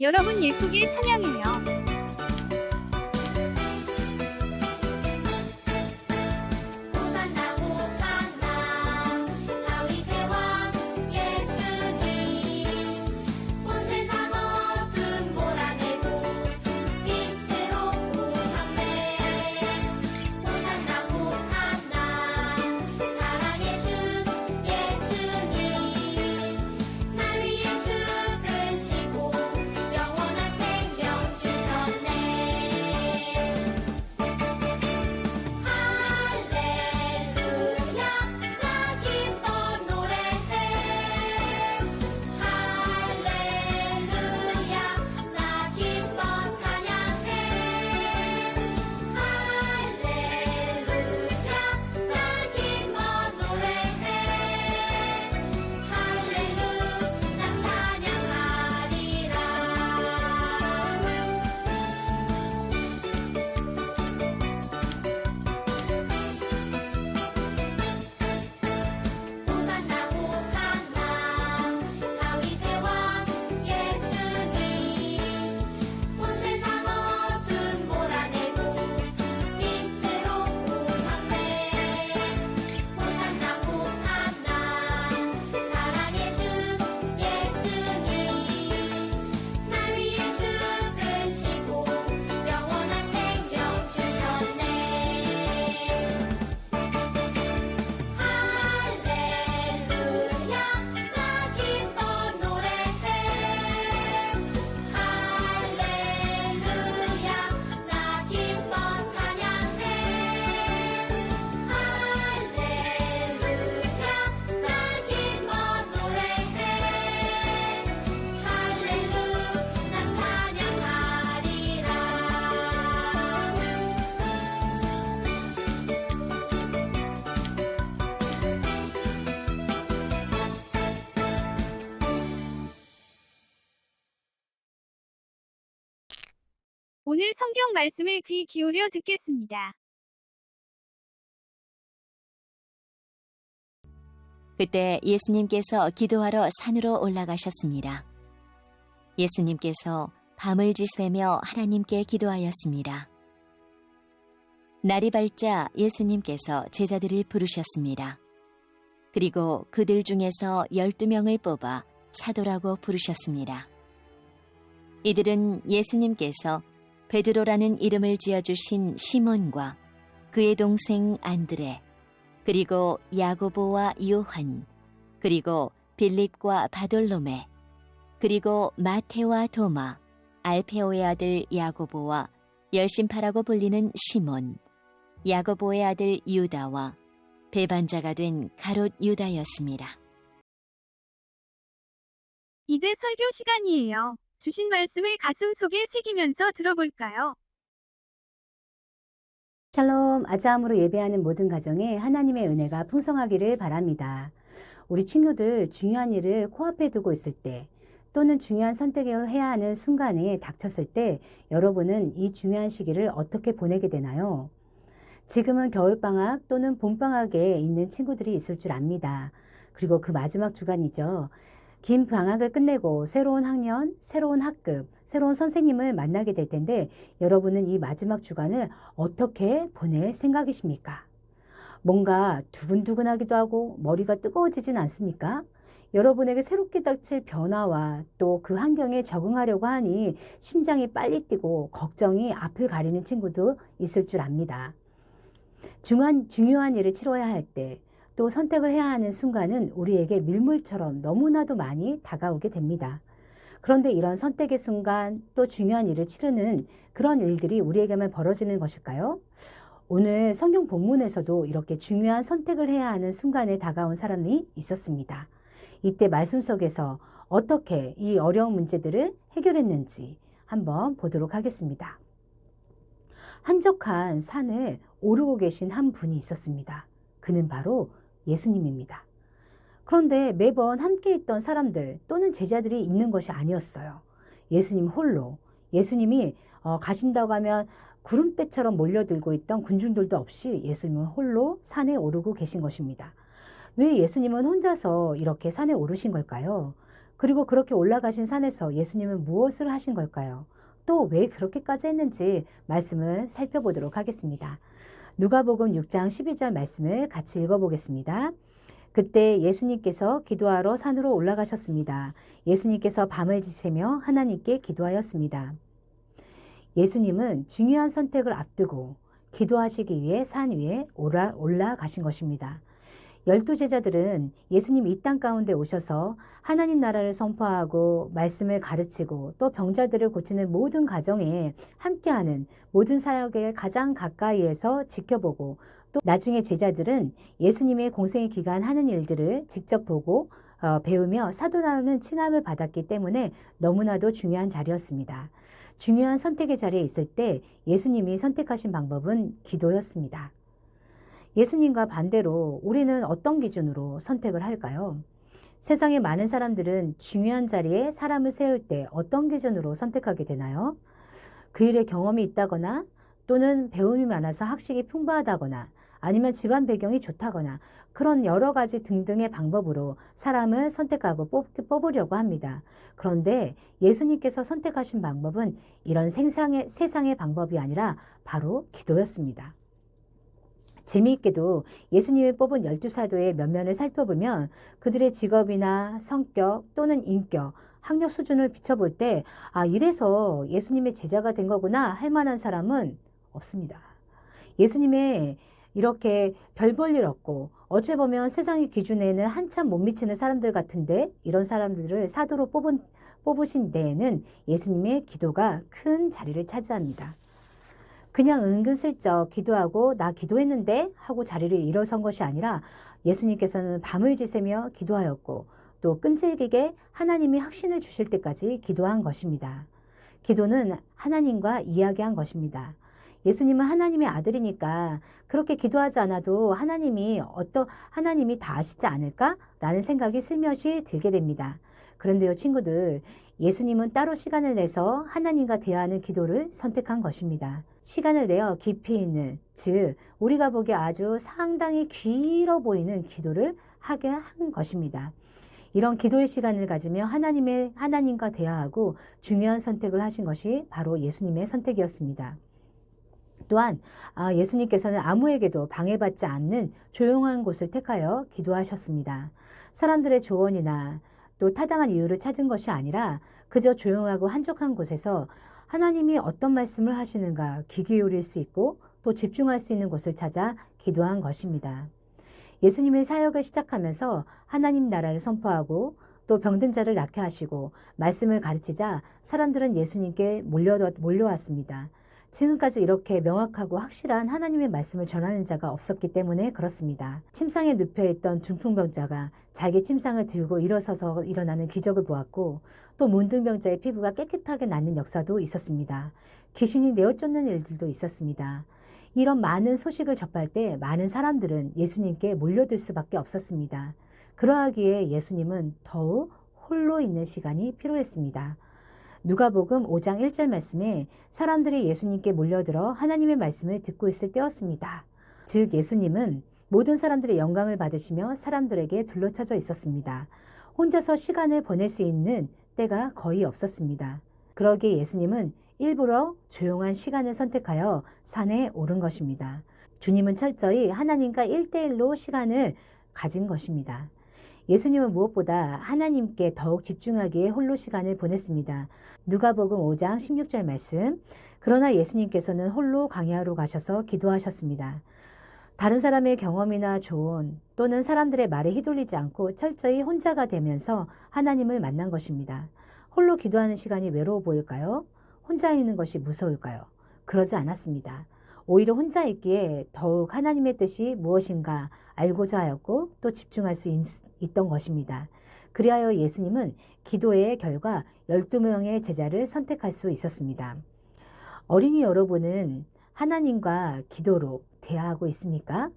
여러분 예쁘게 찬양해요. 호산나 호산나 다윗의 왕 예수님 온 세상 어둠 몰아내고 빛으로 우상네 호산나 호산나 사랑의 주 예수님 날 위해 죽으시고 영원한 생명 주셨네 할렐루야 나 기뻐 노래해 할렐루야 나 기뻐 찬양해 할렐루야 나 기뻐 노래해 할렐루야 나 찬양하리라 호산나 호산나 다윗의 왕 예수님 온 세상 어둠 몰아내고 빛으로 우상네 호산나 호산나 사랑의 주 예수님 날 위해 죽으시고 영원한 생명 주셨네 할렐루야 나 기뻐 노래해 할렐루야 나 기뻐 찬양해 할렐루야 나 기뻐 노래해 할렐루야 나 찬양하리라 오늘 성경 말씀을 귀 기울여 듣겠습니다. 그때 예수님께서 기도하러 산으로 올라가셨습니다. 예수님께서 밤을 지새며 하나님께 기도하였습니다. 날이 밝자 예수님께서 제자들을 부르셨습니다. 그리고 그들 중에서 12명을 뽑아 사도라고 부르셨습니다. 이들은 예수님께서 베드로라는 이름을 지어주신 시몬과 그의 동생 안드레, 그리고 야고보와 요한, 그리고 빌립과 바돌로메, 그리고 마테와 도마, 알페오의 아들 야고보와 열심파라고 불리는 시몬, 야고보의 아들 유다와 배반자가 된 가롯 유다였습니다. 이제 설교 시간이에요. 주신 말씀을 가슴 속에 새기면서 들어볼까요? 샬롬, 아자함으로 예배하는 모든 가정에 하나님의 은혜가 풍성하기를 바랍니다. 우리 친구들 중요한 일을 코앞에 두고 있을 때 또는 중요한 선택을 해야 하는 순간에 닥쳤을 때 여러분은 이 중요한 시기를 어떻게 보내게 되나요? 지금은 겨울방학 또는 봄방학에 있는 친구들이 있을 줄 압니다. 그리고 그 마지막 주간이죠. 긴 방학을 끝내고 새로운 학년, 새로운 학급, 새로운 선생님을 만나게 될 텐데 여러분은 이 마지막 주간을 어떻게 보낼 생각이십니까? 뭔가 두근두근하기도 하고 머리가 뜨거워지진 않습니까? 여러분에게 새롭게 닥칠 변화와 또 그 환경에 적응하려고 하니 심장이 빨리 뛰고 걱정이 앞을 가리는 친구도 있을 줄 압니다. 중요한 일을 치러야 할 때 또 선택을 해야 하는 순간은 우리에게 밀물처럼 너무나도 많이 다가오게 됩니다. 그런데 이런 선택의 순간 또 중요한 일을 치르는 그런 일들이 우리에게만 벌어지는 것일까요? 오늘 성경 본문에서도 이렇게 중요한 선택을 해야 하는 순간에 다가온 사람이 있었습니다. 이때 말씀 속에서 어떻게 이 어려운 문제들을 해결했는지 한번 보도록 하겠습니다. 한적한 산을 오르고 계신 한 분이 있었습니다. 그는 바로 예수님입니다. 그런데 매번 함께 있던 사람들 또는 제자들이 있는 것이 아니었어요. 예수님 홀로, 예수님이 가신다고 하면 구름대처럼 몰려들고 있던 군중들도 없이 예수님은 홀로 산에 오르고 계신 것입니다. 왜 예수님은 혼자서 이렇게 산에 오르신 걸까요? 그리고 그렇게 올라가신 산에서 예수님은 무엇을 하신 걸까요? 또 왜 그렇게까지 했는지 말씀을 살펴보도록 하겠습니다. 누가복음 6장 12절 말씀을 같이 읽어보겠습니다. 그때 예수님께서 기도하러 산으로 올라가셨습니다. 예수님께서 밤을 지새며 하나님께 기도하였습니다. 예수님은 중요한 선택을 앞두고 기도하시기 위해 산 위에 올라가신 것입니다. 12제자들은 예수님 이 땅 가운데 오셔서 하나님 나라를 선포하고 말씀을 가르치고 또 병자들을 고치는 모든 가정에 함께하는 모든 사역에 가장 가까이에서 지켜보고 또 나중에 제자들은 예수님의 공생의 기간 하는 일들을 직접 보고 배우며 사도라는 칭함을 받았기 때문에 너무나도 중요한 자리였습니다. 중요한 선택의 자리에 있을 때 예수님이 선택하신 방법은 기도였습니다. 예수님과 반대로 우리는 어떤 기준으로 선택을 할까요? 세상의 많은 사람들은 중요한 자리에 사람을 세울 때 어떤 기준으로 선택하게 되나요? 그 일에 경험이 있다거나 또는 배움이 많아서 학식이 풍부하다거나 아니면 집안 배경이 좋다거나 그런 여러 가지 등등의 방법으로 사람을 선택하고 뽑으려고 합니다. 그런데 예수님께서 선택하신 방법은 이런 세상의 방법이 아니라 바로 기도였습니다. 재미있게도 예수님이 뽑은 12사도의 면면을 살펴보면 그들의 직업이나 성격 또는 인격, 학력 수준을 비춰볼 때 이래서 예수님의 제자가 된 거구나 할 만한 사람은 없습니다. 예수님의 이렇게 별 볼 일 없고 어찌 보면 세상의 기준에는 한참 못 미치는 사람들 같은데 이런 사람들을 사도로 뽑으신 데에는 예수님의 기도가 큰 자리를 차지합니다. 그냥 은근슬쩍 기도하고 나 기도했는데 하고 자리를 일어선 것이 아니라 예수님께서는 밤을 지새며 기도하였고 또 끈질기게 하나님이 확신을 주실 때까지 기도한 것입니다. 기도는 하나님과 이야기한 것입니다. 예수님은 하나님의 아들이니까 그렇게 기도하지 않아도 하나님이 다 아시지 않을까라는 생각이 슬며시 들게 됩니다. 그런데요, 친구들, 예수님은 따로 시간을 내서 하나님과 대화하는 기도를 선택한 것입니다. 시간을 내어 깊이 있는, 즉 우리가 보기에 아주 상당히 길어 보이는 기도를 하게 한 것입니다. 이런 기도의 시간을 가지며 하나님과 대화하고 중요한 선택을 하신 것이 바로 예수님의 선택이었습니다. 또한 예수님께서는 아무에게도 방해받지 않는 조용한 곳을 택하여 기도하셨습니다. 사람들의 조언이나 또 타당한 이유를 찾은 것이 아니라 그저 조용하고 한적한 곳에서 하나님이 어떤 말씀을 하시는가 귀 기울일 수 있고 또 집중할 수 있는 곳을 찾아 기도한 것입니다. 예수님의 사역을 시작하면서 하나님 나라를 선포하고 또 병든 자를 낫게 하시고 말씀을 가르치자 사람들은 예수님께 몰려왔습니다. 지금까지 이렇게 명확하고 확실한 하나님의 말씀을 전하는 자가 없었기 때문에 그렇습니다. 침상에 눕혀있던 중풍병자가 자기 침상을 들고 일어서서 일어나는 기적을 보았고 또 문둥병자의 피부가 깨끗하게 낫는 역사도 있었습니다. 귀신이 내어쫓는 일들도 있었습니다. 이런 많은 소식을 접할 때 많은 사람들은 예수님께 몰려들 수밖에 없었습니다. 그러하기에 예수님은 더욱 홀로 있는 시간이 필요했습니다. 누가복음 5장 1절 말씀에 사람들이 예수님께 몰려들어 하나님의 말씀을 듣고 있을 때였습니다. 즉 예수님은 모든 사람들의 영광을 받으시며 사람들에게 둘러쳐져 있었습니다. 혼자서 시간을 보낼 수 있는 때가 거의 없었습니다. 그러기에 예수님은 일부러 조용한 시간을 선택하여 산에 오른 것입니다. 주님은 철저히 하나님과 1대1로 시간을 가진 것입니다. 예수님은 무엇보다 하나님께 더욱 집중하기에 홀로 시간을 보냈습니다. 누가복음 5장 16절 말씀. 그러나 예수님께서는 홀로 광야로 가셔서 기도하셨습니다. 다른 사람의 경험이나 조언 또는 사람들의 말에 휘둘리지 않고 철저히 혼자가 되면서 하나님을 만난 것입니다. 홀로 기도하는 시간이 외로워 보일까요? 혼자 있는 것이 무서울까요? 그러지 않았습니다. 오히려 혼자 있기에 더욱 하나님의 뜻이 무엇인가 알고자 하였고 또 집중할 수 있던 것입니다. 그리하여 예수님은 기도의 결과 12명의 제자를 선택할 수 있었습니다. 어린이 여러분은 하나님과 기도로 대화하고 있습니까?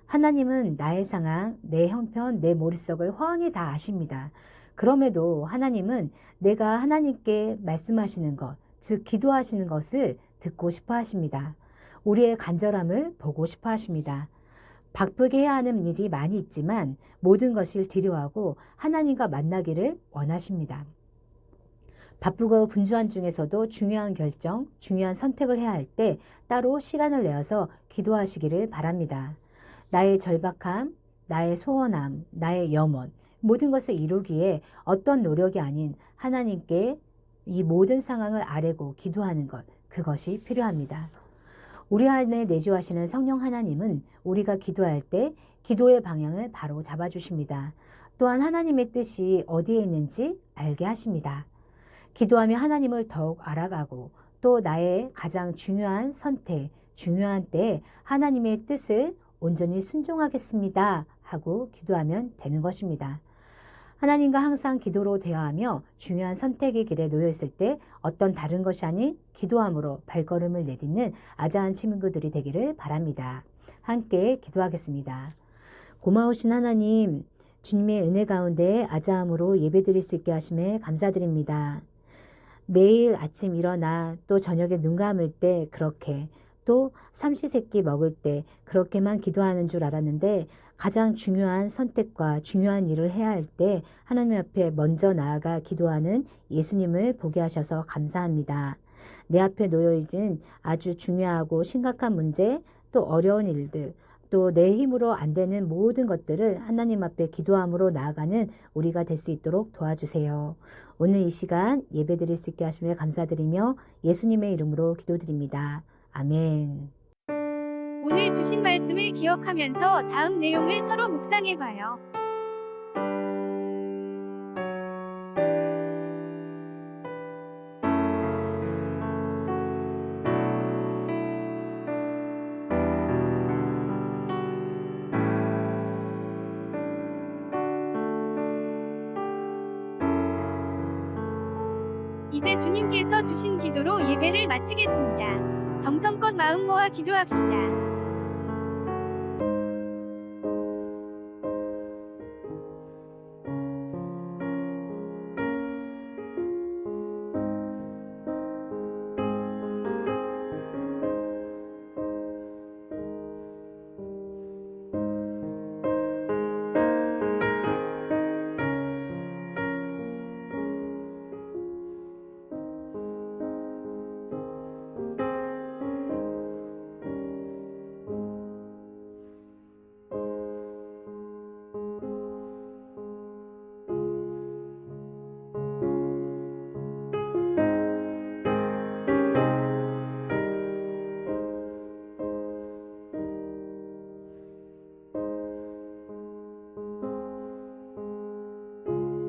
하나님은 나의 상황, 내 형편, 내 머릿속을 훤히 다 아십니다. 그럼에도 하나님은 내가 하나님께 말씀하시는 것, 즉 기도하시는 것을 듣고 싶어 하십니다. 우리의 간절함을 보고 싶어 하십니다. 바쁘게 해야 하는 일이 많이 있지만 모든 것을 디려하고 하나님과 만나기를 원하십니다. 바쁘고 분주한 중에서도 중요한 결정, 중요한 선택을 해야 할 때 따로 시간을 내어서 기도하시기를 바랍니다. 나의 절박함, 나의 소원함, 나의 염원, 모든 것을 이루기에 어떤 노력이 아닌 하나님께 이 모든 상황을 아뢰고 기도하는 것, 그것이 필요합니다. 우리 안에 내주하시는 성령 하나님은 우리가 기도할 때 기도의 방향을 바로 잡아주십니다. 또한 하나님의 뜻이 어디에 있는지 알게 하십니다. 기도하며 하나님을 더욱 알아가고 또 나의 가장 중요한 선택, 중요한 때에 하나님의 뜻을 온전히 순종하겠습니다 하고 기도하면 되는 것입니다. 하나님과 항상 기도로 대화하며 중요한 선택의 길에 놓여 있을 때 어떤 다른 것이 아닌 기도함으로 발걸음을 내딛는 아자한 친구들이 되기를 바랍니다. 함께 기도하겠습니다. 고마우신 하나님, 주님의 은혜 가운데 아자함으로 예배드릴 수 있게 하심에 감사드립니다. 매일 아침 일어나 또 저녁에 눈 감을 때 그렇게 또 삼시세끼 먹을 때 그렇게만 기도하는 줄 알았는데 가장 중요한 선택과 중요한 일을 해야 할 때 하나님 앞에 먼저 나아가 기도하는 예수님을 보게 하셔서 감사합니다. 내 앞에 놓여있는 아주 중요하고 심각한 문제, 또 어려운 일들, 또 내 힘으로 안 되는 모든 것들을 하나님 앞에 기도함으로 나아가는 우리가 될 수 있도록 도와주세요. 오늘 이 시간 예배드릴 수 있게 하시며 감사드리며 예수님의 이름으로 기도드립니다. 아멘. 오늘 주신 말씀을 기억하면서 다음 내용을 서로 묵상해봐요. 이제 주님께서 주신 기도로 예배를 마치겠습니다. 정성껏 마음 모아 기도합시다.